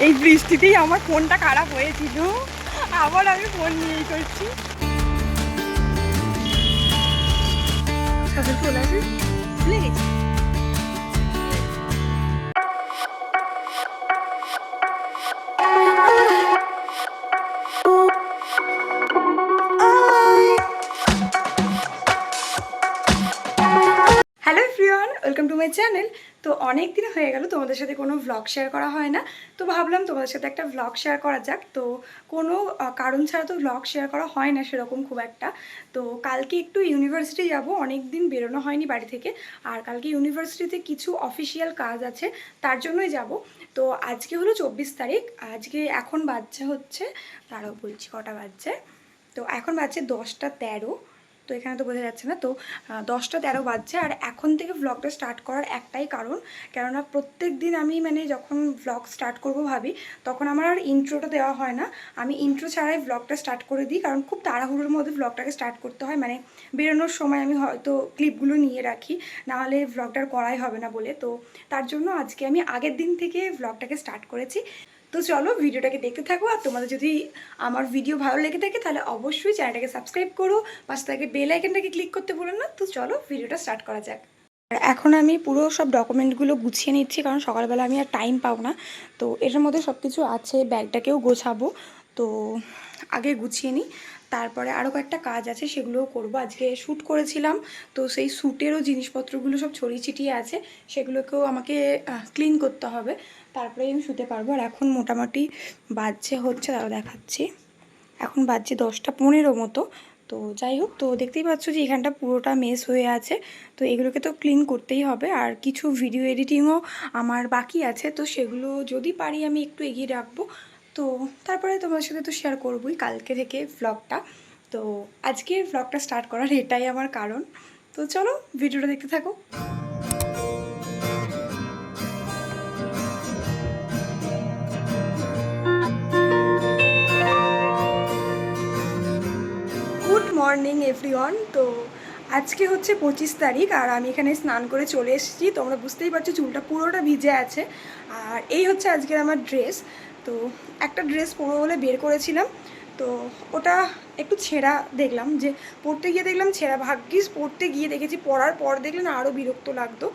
এই বৃষ্টিতেই আমার ফোনটা খারাপ হয়েছিল, আবার আমি ফোন নিয়েই করছি। চলে আসে, ভুলে গেছি। Hello everyone, welcome to my channel. তো অনেক দিন হয়ে গেল তোমাদের সাথে কোনো ভ্লগ শেয়ার করা হয় না, তো ভাবলাম তোমাদের সাথে একটা ভ্লগ শেয়ার করা যাক। তো কোনো কারণ ছাড়া তো ভ্লগ শেয়ার করা হয় না সেরকম খুব একটা। তো কালকে একটু ইউনিভার্সিটি যাব, অনেক দিন বেরোনো হয়নি বাড়ি থেকে, আর কালকে ইউনিভার্সিটিতে কিছু অফিসিয়াল কাজ আছে, তার জন্যই যাব। তো আজকে হলো 24 তারিখ, আজকে এখন বাজছে হচ্ছে, তারাও বলছি কটা বাজছে, তো এখন বাজছে 10টা 13। তো এখানে তো বোঝা যাচ্ছে না, তো 10টা 13 বাজছে। আর এখন থেকে ভ্লগটা স্টার্ট করার একটাই কারণ, কেননা প্রত্যেক দিন আমি যখন ভ্লগ স্টার্ট করব ভাবি, তখন আমার আর ইন্ট্রোটা দেওয়া হয় না। আমি ইন্ট্রো ছাড়াই ভ্লগটা স্টার্ট করে দিই, কারণ খুব তাড়াহুড়োর মধ্যে ভ্লগটাকে স্টার্ট করতে হয়, বেরোনোর সময় আমি হয়তো ক্লিপগুলো নিয়ে রাখি, নাহলে ভ্লগটার করাই হবে না বলে। তো তার জন্য আজকে আমি আগের দিন থেকে ভ্লগটাকে স্টার্ট করেছি। তো চলো ভিডিওটাকে দেখতে থাকো, আর তোমাদের যদি আমার ভিডিও ভালো লেগে থাকে তাহলে অবশ্যই চ্যানেলটাকে সাবস্ক্রাইব করো, পাশে থেকে বেল আইকনটাকে ক্লিক করতে ভুলো না। তো চলো ভিডিওটা স্টার্ট করা যাক। এখন আমি পুরো সব ডকুমেন্টগুলো গুছিয়ে নিচ্ছি, কারণ সকালবেলা আমি আর টাইম পাবো না। তো এটার মধ্যে সব কিছু আছে, ব্যাগটাকেও গোছাবো। তো আগে গুছিয়ে নিই, তারপরে আরও কয়েকটা কাজ আছে সেগুলোও করব। আজকে শ্যুট করেছিলাম, তো সেই শ্যুটেরও জিনিসপত্রগুলো সব ছড়িয়ে ছিটিয়ে আছে, সেগুলোকেও আমাকে ক্লিন করতে হবে, তারপরেই আমি শুতে পারবো। আর এখন মোটামুটি বাজছে হচ্ছে, তারা দেখাচ্ছি, এখন বাজছে 10টা 15 মতো। তো যাই হোক, তো দেখতেই পাচ্ছ যে এখানটা পুরোটা মেস হয়ে আছে, তো এগুলোকে তো ক্লিন করতেই হবে। আর কিছু ভিডিও এডিটিংও আমার বাকি আছে, তো সেগুলো যদি পারি আমি একটু এগিয়ে রাখবো। তো তারপরে তোমার সাথে তো শেয়ার করবোই কালকে থেকে ভ্লগটা। তো আজকে ভ্লগটা স্টার্ট করার এটাই আমার কারণ। তো চলো ভিডিওটা দেখতে থাকো। Good morning everyone. তো আজকে হচ্ছে 25 তারিখ, আর আমি এখানে স্নান করে চলে এসেছি। তোমরা বুঝতেই পারছো চুলটা পুরোটা ভিজে আছে। আর এই হচ্ছে আজকের আমার ড্রেস। তো একটা ড্রেস পরবো বলে বের করেছিলাম, তো ওটা একটু ছেঁড়া দেখলাম, যে পরতে গিয়ে দেখলাম ছেঁড়া, ভাগ্যিস পরতে গিয়ে দেখেছি, পরার পর দেখলে না আরও বিরক্ত লাগতো।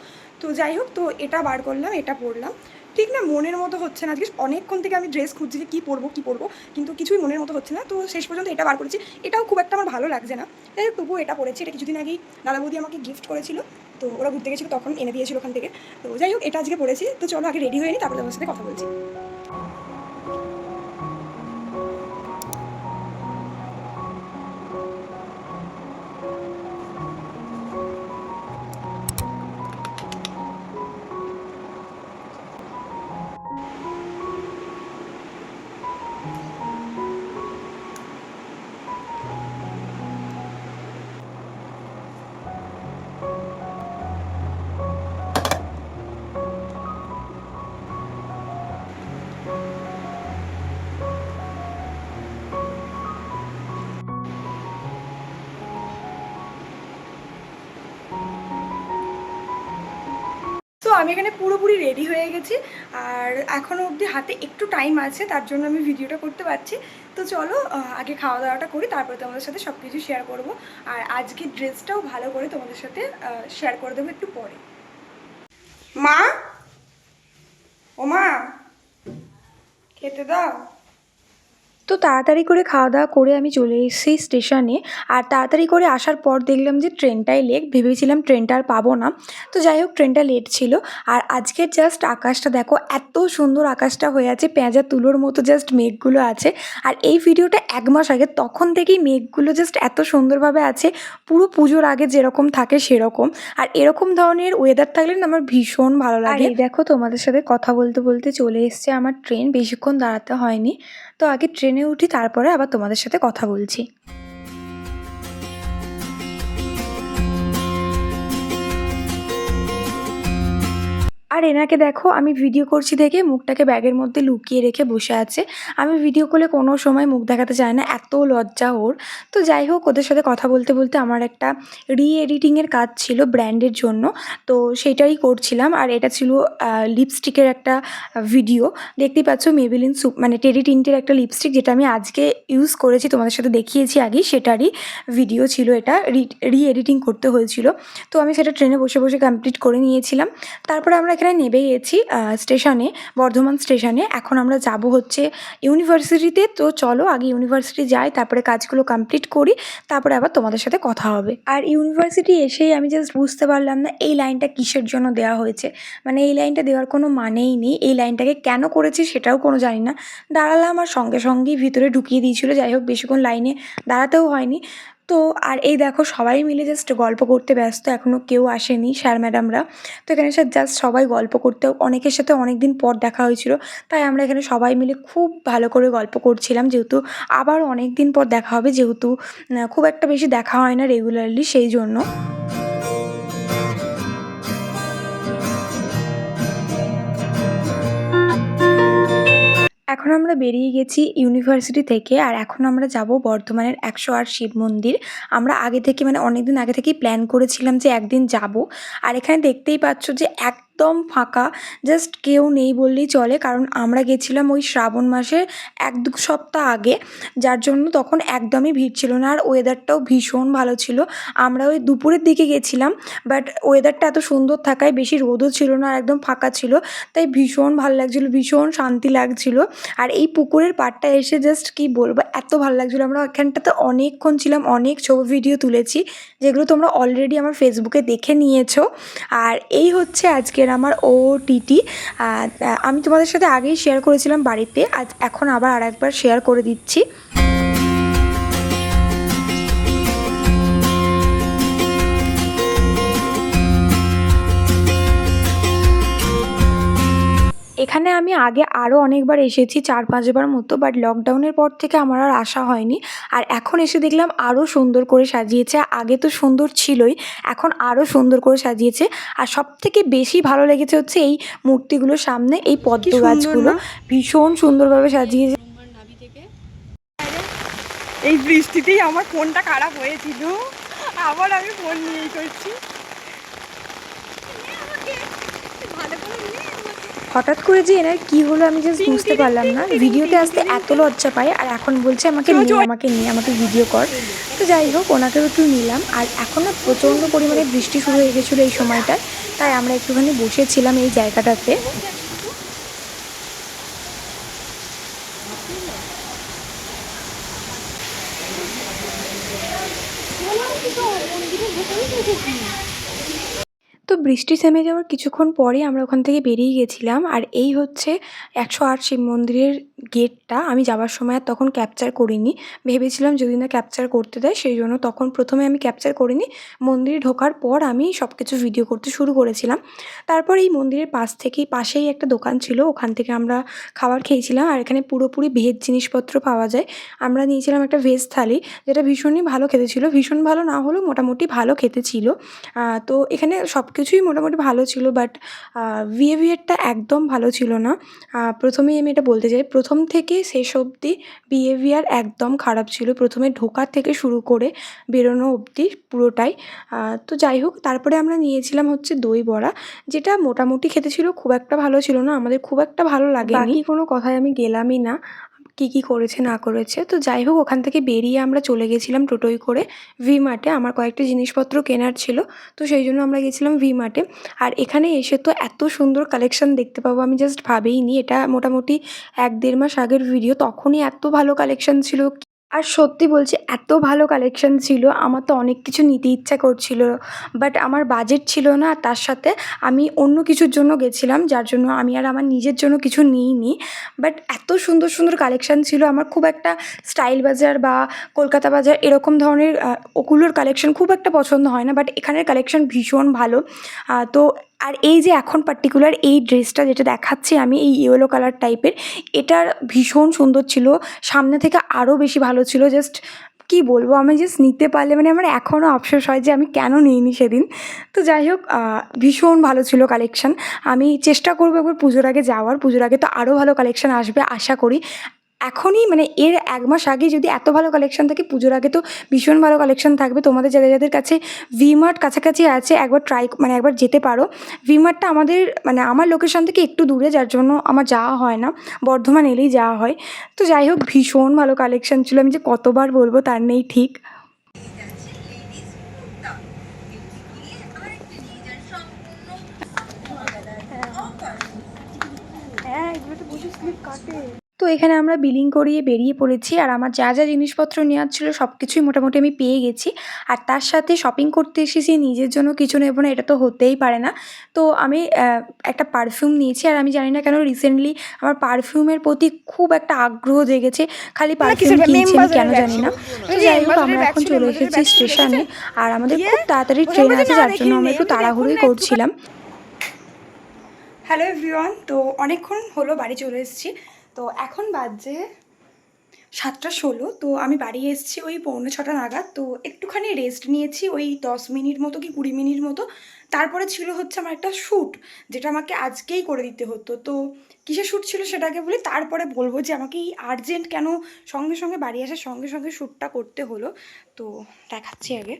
তো যাই হোক, তো এটা বার করলাম, এটা পরলাম। ঠিক না মনের মতো হচ্ছে না, আজকে অনেকক্ষণ থেকে আমি ড্রেস খুঁজছি যে কী পরবো কী পরবো, কিন্তু কিছুই মনের মতো হচ্ছে না। তো শেষ পর্যন্ত এটা বার করেছি, এটাও খুব একটা আমার ভালো লাগছে না, তাই তবুও এটা পরেছি। এটা কিছুদিন আগেই দাদা বৌদি আমাকে গিফট করেছিল, তো ওরা ঘুরতে গেছিলো তখন এনে দিয়েছিল ওখান থেকে। তো যাই হোক, এটা আজকে পরেছি। তো চলো আগে রেডি হয়ে নিই, তারপরে তোমার সাথে কথা বলছি। তো আমি এখানে পুরোপুরি রেডি হয়ে গেছি, আর এখনও অবধি হাতে একটু টাইম আছে, তার জন্য আমি ভিডিওটা করতে পারছি। তো চলো আগে খাওয়া দাওয়াটা করি, তারপরে তোমাদের সাথে সব কিছু শেয়ার করবো। আর আজকে ড্রেসটাও ভালো করে তোমাদের সাথে শেয়ার করে দেবো একটু পরে। মা, ও মা, খেতে দাও। তো তাড়াতাড়ি করে খাওয়া দাওয়া করে আমি চলে এসেছি স্টেশনে। আর তাড়াতাড়ি করে আসার পর দেখলাম যে ট্রেনটাই লেট, ভেবেছিলাম ট্রেনটা আর পাবো না। তো যাই হোক, ট্রেনটা লেট ছিল। আর আজকের জাস্ট আকাশটা দেখো, এত সুন্দর আকাশটা হয়ে আছে, পেঁজা তুলোর মতো জাস্ট মেঘগুলো আছে। আর এই ভিডিওটা 1 মাস আগে, তখন থেকেই মেঘগুলো জাস্ট এত সুন্দরভাবে আছে, পুরো পুজোর আগে যেরকম থাকে সেরকম। আর এরকম ধরনের ওয়েদার থাকলে না আমার ভীষণ ভালো লাগে। আর এই দেখো, তোমাদের সাথে কথা বলতে বলতে চলে এসছে আমার ট্রেন, বেশিক্ষণ দাঁড়াতে হয়নি। তো আগে ট্রেনে উঠি, তারপরে আবার তোমাদের সাথে কথা বলছি। আর এনাকে দেখো আমি ভিডিও করছি দেখে মুখটাকে ব্যাগের মধ্যে লুকিয়ে রেখে বসে আছে। আমি ভিডিও করলে কোনো সময় মুখ দেখাতে চায় না, এত লজ্জা ওর। তো যাই হোক, ওদের সাথে কথা বলতে বলতে আমার একটা এডিটিংয়ের কাজ ছিল ব্র্যান্ডের জন্য, তো সেটাই করছিলাম। আর এটা ছিল লিপস্টিকের একটা ভিডিও। দেখতেই পাচ্ছ মেবেলিন মানে টেরি টিন্টের একটা লিপস্টিক, যেটা আমি আজকে ইউজ করেছি, তোমাদের সাথে দেখিয়েছি আগেই, সেটারই ভিডিও ছিল এটা। এডিটিং করতে হয়েছিল, তো আমি সেটা ট্রেনে বসে বসে কমপ্লিট করে নিয়েছিলাম। তারপরে আমরা এখানে নেমে গেছি স্টেশনে, বর্ধমান স্টেশনে। এখন আমরা যাব হচ্ছে ইউনিভার্সিটিতে। তো চলো আগে ইউনিভার্সিটি যাই, তারপরে কাজগুলো কমপ্লিট করি, তারপরে আবার তোমাদের সাথে কথা হবে। আর ইউনিভার্সিটি এসেই আমি জাস্ট বুঝতে পারলাম না এই লাইনটা কিসের জন্য দেওয়া হয়েছে। মানে এই লাইনটা দেওয়ার কোনো মানেই নেই, এই লাইনটাকে কেন করেছি সেটাও কোনো জানি না। দাঁড়ালাম আর সঙ্গে সঙ্গেই ভিতরে ঢুকিয়ে দিয়েছিলো। যাই হোক, বেশিক্ষণ লাইনে দাঁড়াতেও হয়নি। তো আর এই দেখো সবাই মিলে জাস্ট গল্প করতে ব্যস্ত, এখনও কেউ আসেনি স্যার ম্যাডামরা। তো এখানে এসে জাস্ট সবাই গল্প করতে, অনেকের সাথে অনেক দিন পর দেখা হয়েছিল, তাই আমরা এখানে সবাই মিলে খুব ভালো করে গল্প করছিলাম। যেহেতু আবার অনেক দিন পর দেখা হবে, যেহেতু খুব একটা বেশি দেখা হয় না রেগুলারলি, সেই জন্য। এখন আমরা বেরিয়ে গেছি ইউনিভার্সিটি থেকে, আর এখন আমরা যাব বর্ধমানের 108 শিব মন্দির। আমরা আগে থেকে মানে অনেক দিন আগে থেকেই প্ল্যান করেছিলাম যে একদিন যাব। আর এখানে দেখতেই পাচ্ছ যে একদম ফাঁকা, জাস্ট কেউ নেই বললেই চলে, কারণ আমরা গেছিলাম ওই শ্রাবণ মাসের 1-2 সপ্তাহ আগে, যার জন্য তখন একদমই ভিড় ছিল না। আর ওয়েদারটাও ভীষণ ভালো ছিল। আমরা ওই দুপুরের দিকে গেছিলাম, বাট ওয়েদারটা এত সুন্দর থাকায় বেশি রোদও ছিল না, আর একদম ফাঁকা ছিল, তাই ভীষণ ভালো লাগছিলো, ভীষণ শান্তি লাগছিল। আর এই পুকুরের পাড়টা এসে জাস্ট কি বলবো, এত ভালো লাগছিলো। আমরা এখানটাতে অনেকক্ষণ ছিলাম, অনেক ছবি ভিডিও তুলেছি, যেগুলো তোমরা অলরেডি আমার ফেসবুকে দেখে নিয়েছো। আর এই হচ্ছে আজকের আমার ওটিটি। আমি তোমাদের সাথে আগেই শেয়ার করেছিলাম বাড়িতে, আজ এখন আবার আরেকবার শেয়ার করে দিচ্ছি। এখানে আমি আগে আরও অনেকবার এসেছি, 4-5 বার মতো, বাট লকডাউনের পর থেকে আমার আর আসা হয়নি। আর এখন এসে দেখলাম আরও সুন্দর করে সাজিয়েছে। আগে তো সুন্দর ছিলই, এখন আরও সুন্দর করে সাজিয়েছে। আর সবথেকে বেশি ভালো লেগেছে হচ্ছে এই মূর্তিগুলোর সামনে এই পদ্ম গাছগুলো ভীষণ সুন্দরভাবে সাজিয়েছে। এই বৃষ্টিতেই আমার ফোনটা খারাপ হয়েছিল, আবার আমি ফোন নিয়েই করছি। হঠাৎ করে যে এনার কি হলো আমি জাস্ট বুঝতে পারলাম না। ভিডিওতে আসতে এত লজ্জা পায়, আর এখন বলছে আমাকে নিয়ে আমাকে ভিডিও কর। তো যাই হোক, ওনাকেও একটু নিলাম। আর এখন না প্রচণ্ড পরিমাণে বৃষ্টি শুরু হয়ে গেছিলো এই সময়টায়, তাই আমরা একটুখানি বসেছিলাম এই জায়গাটাতে। তো বৃষ্টি থেমে যাওয়ার কিছুক্ষণ পরেই আমরা ওখান থেকে বেরিয়ে গেছিলাম। আর এই হচ্ছে 108 শিব মন্দিরের গেটটা। আমি যাওয়ার সময় আর তখন ক্যাপচার করিনি, ভেবেছিলাম যদি না ক্যাপচার করতে দেয়, সেই জন্য তখন প্রথমে আমি ক্যাপচার করিনি। মন্দিরে ঢোকার পর আমি সব কিছু ভিডিও করতে শুরু করেছিলাম। তারপর এই মন্দিরের পাশেই একটা দোকান ছিল, ওখান থেকে আমরা খাবার খেয়েছিলাম। আর এখানে পুরোপুরি ভেজ জিনিসপত্র পাওয়া যায়। আমরা নিয়েছিলাম একটা ভেজ থালি, যেটা ভীষণই ভালো খেতে ছিল, ভীষণ ভালো না হলেও মোটামুটি ভালো খেতে ছিল। তো এখানে সব কিছুই মোটামুটি ভালো ছিল, বাট বিহেভিয়ারটা একদম ভালো ছিল না। প্রথমেই আমি এটা বলতে চাই, প্রথম থেকে শেষ অবধি বিহেভিয়ার একদম খারাপ ছিল, প্রথমে ঢোকার থেকে শুরু করে বেরোনো অবধি পুরোটাই। তো যাই হোক, তারপরে আমরা নিয়েছিলাম হচ্ছে দই বড়া, যেটা মোটামুটি খেতে ছিল, খুব একটা ভালো ছিল না, আমাদের খুব একটা ভালো লাগেনি। বাকি কোনো কথায় আমি গেলামই না কী করেছে না করেছে। তো যাই হোক, ওখান থেকে বেরিয়ে আমরা চলে গেছিলাম টোটোয় করে ভি মার্টে। আমার কয়েকটা জিনিসপত্র কেনার ছিল, তো সেই জন্য আমরা গেছিলাম ভি মার্টে। আর এখানে এসে তো এত সুন্দর কালেকশান দেখতে পাবো আমি জাস্ট ভাবেইনি। এটা মোটামুটি 1-1.5 মাস আগের ভিডিও, তখনই এত ভালো কালেকশান ছিল। আর সত্যি বলছি, এত ভালো কালেকশান ছিল, আমার তো অনেক কিছু নিতে ইচ্ছা করছিল, বাট আমার বাজেট ছিল না। আর তার সাথে আমি অন্য কিছুর জন্য গেছিলাম, যার জন্য আমি আর আমার নিজের জন্য কিছু নিইনি। বাট এত সুন্দর সুন্দর কালেকশান ছিল, আমার খুব একটা স্টাইল বাজার বা কলকাতা বাজার এরকম ধরনের ওগুলোর কালেকশান খুব একটা পছন্দ হয় না, বাট এখানের কালেকশান ভীষণ ভালো। তো আর এই যে এখন পার্টিকুলার এই ড্রেসটা যেটা দেখাচ্ছি আমি, এই ইয়েলো কালার টাইপের, এটার ভীষণ সুন্দর ছিল, সামনে থেকে আরও বেশি ভালো ছিল। জাস্ট কি বলবো, আমি জাস্ট নিতে পারলে মানে আমার এখনও আফসোস হয় যে আমি কেন নিইনি সেদিন। তো যাই হোক, ভীষণ ভালো ছিল কালেকশান। আমি চেষ্টা করবো একবার পুজোর আগে যাওয়ার, পুজোর আগে তো আরও ভালো কালেকশান আসবে আশা করি। এখনই মানে এর ১ মাস আগেই যদি এত ভালো কালেকশান থাকে, পুজোর আগে তো ভীষণ ভালো কালেকশান থাকবে। তোমাদের যাদের যাদের কাছে ভি-মার্ট কাছাকাছি আছে একবার মানে একবার যেতে পারো। ভি-মার্টটা আমাদের মানে আমার লোকেশন থেকে একটু দূরে, যার জন্য আমার যাওয়া হয় না, বর্ধমান এলেই যাওয়া হয়। তো যাই হোক, ভীষণ ভালো কালেকশান ছিল, আমি যে কতবার বলবো তার নেই ঠিক। হ্যাঁ, এগুলো তো প্রচুর স্লিপ কাটে। তো এখানে আমরা বিলিং করিয়ে বেরিয়ে পড়েছি, আর আমার যা যা জিনিসপত্র নেওয়ার ছিল সব কিছুই মোটামুটি আমি পেয়ে গেছি। আর তার সাথে শপিং করতে এসেছি, নিজের জন্য কিছু নেবো না এটা তো হতেই পারে না। তো আমি একটা পারফিউম নিয়েছি, আর আমি জানি না কেন রিসেন্টলি আমার পারফিউমের প্রতি খুব একটা আগ্রহ জেগেছে। খালি পারফিউম কিনছি আমি কেন জানি না। তো যাই হোক, আমরা এখন চলে এসেছি স্টেশনে, আর আমাদের খুব তাড়াতাড়ি ট্রেন আছে, যার জন্য আমরা একটু তাড়াহুড়োই করছিলাম। হ্যালো এভরিওয়ান, তো অনেকক্ষণ হলো বাড়ি চলে এসেছি। তো এখন বাজে 7টা 16। তো আমি বাড়ি এসেছি ওই 6:45 নাগাদ। তো একটুখানি রেস্ট নিয়েছি ওই 10 মিনিট মতো কি 20 মিনিট মতো। তারপরে ছিল হচ্ছে আমার একটা শ্যুট, যেটা আমাকে আজকেই করে দিতে হতো। তো কিসের শ্যুট ছিল সেটাকে বলি, তারপরে বলবো যে আমাকে এই আর্জেন্ট কেন সঙ্গে সঙ্গে বাড়ি আসার সঙ্গে সঙ্গে শ্যুটটা করতে হলো। তো দেখাচ্ছি আগে।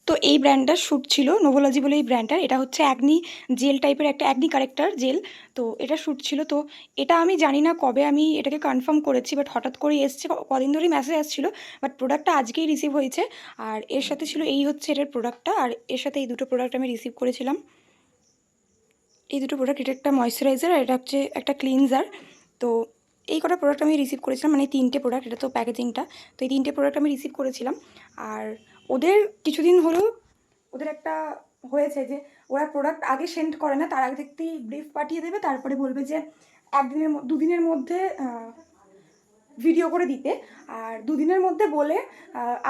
তো এই ব্র্যান্ডটার শ্যুট ছিল, নোভোলজি বলে এই ব্র্যান্ডটার। এটা হচ্ছে অ্যাকনি জেল টাইপের, একটা অ্যাকনি কারেক্টার জেল। তো এটা শ্যুট ছিল। তো এটা আমি জানি না কবে আমি এটাকে কনফার্ম করেছি, বাট হঠাৎ করে এসছে, কদিন ধরেই মেসেজ আসছিলো, বাট প্রোডাক্টটা আজকেই রিসিভ হয়েছে। আর এর সাথে ছিল এই হচ্ছে এটার প্রোডাক্টটা, আর এর সাথে এই দুটো প্রোডাক্ট আমি রিসিভ করেছিলাম। এই দুটো প্রোডাক্ট, এটা একটা ময়শ্চারাইজার আর এটা হচ্ছে একটা ক্লিনজার। তো এই কটা প্রোডাক্ট আমি রিসিভ করেছিলাম, মানে 3টে প্রোডাক্ট, এটা তো প্যাকেজিংটা। তো এই 3টে প্রোডাক্ট আমি রিসিভ করেছিলাম। আর ওদের কিছুদিন হলো ওদের একটা হয়েছে যে ওরা প্রোডাক্ট আগে সেন্ড করে না, তার আগে থেকেই ব্রিফ পাঠিয়ে দেবে, তারপরে বলবে যে দুদিনের মধ্যে ভিডিও করে দিতে। আর দুদিনের মধ্যে বলে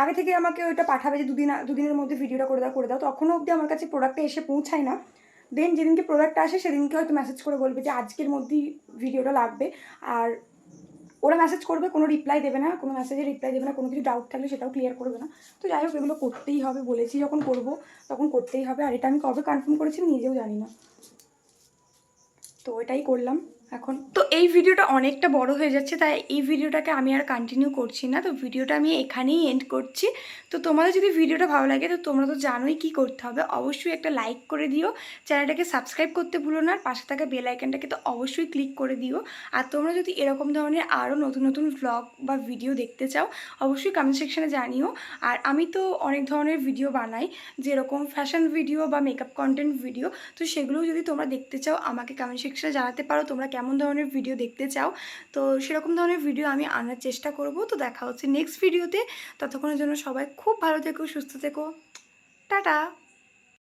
আগে থেকে আমাকে ওইটা পাঠাবে যে দুদিনের মধ্যে ভিডিওটা করে দাও। তখনও অবধি আমার কাছে প্রোডাক্টটা এসে পৌঁছায় না। দেন যেদিনকে প্রোডাক্টটা আসে সেদিনকে হয়তো মেসেজ করে বলবে যে আজকের মধ্যেই ভিডিওটা লাগবে। আর ওরা মেসেজ করবে, কোনো রিপ্লাই দেবে না, কোনো মেসেজে রিপ্লাই দেবে না, কোনো কিছু ডাউট থাকলে সেটাও ক্লিয়ার করবে না। তো যাই হোক, এগুলো করতেই হবে, বলেছি যখন করবো তখন করতেই হবে। আর এটা আমি কবে কনফার্ম করেছি নিজেও জানি না। তো এটাই করলাম এখন। তো এই ভিডিওটা অনেকটা বড় হয়ে যাচ্ছে, তাই এই ভিডিওটাকে আমি আর কন্টিনিউ করছি না। তো ভিডিওটা আমি এখানেই এন্ড করছি। তো তোমাদের যদি ভিডিওটা ভালো লাগে, তো তোমরা তো জানোই কী করতে হবে, অবশ্যই একটা লাইক করে দিও, চ্যানেলটাকে সাবস্ক্রাইব করতে ভুলো না, আর পাশে থাকা বেল আইকনটাকে তো অবশ্যই ক্লিক করে দিও। আর তোমরা যদি এরকম ধরনের আরও নতুন নতুন ভ্লগ বা ভিডিও দেখতে চাও, অবশ্যই কমেন্ট সেকশানে জানিও। আর আমি তো অনেক ধরনের ভিডিও বানাই, যেরকম ফ্যাশন ভিডিও বা মেকআপ কন্টেন্ট ভিডিও। তো সেগুলোও যদি তোমরা দেখতে চাও, আমাকে কমেন্ট সেকশানে জানাতে পারো তোমরা কেমন ধরনের ভিডিও দেখতে চাও। তো সেরকম ধরনের ভিডিও আমি আনার চেষ্টা করব। তো দেখা হচ্ছে নেক্সট ভিডিওতে। ততক্ষণের জন্য সবাই খুব ভালো থেকো, সুস্থ থেকো, টাটা।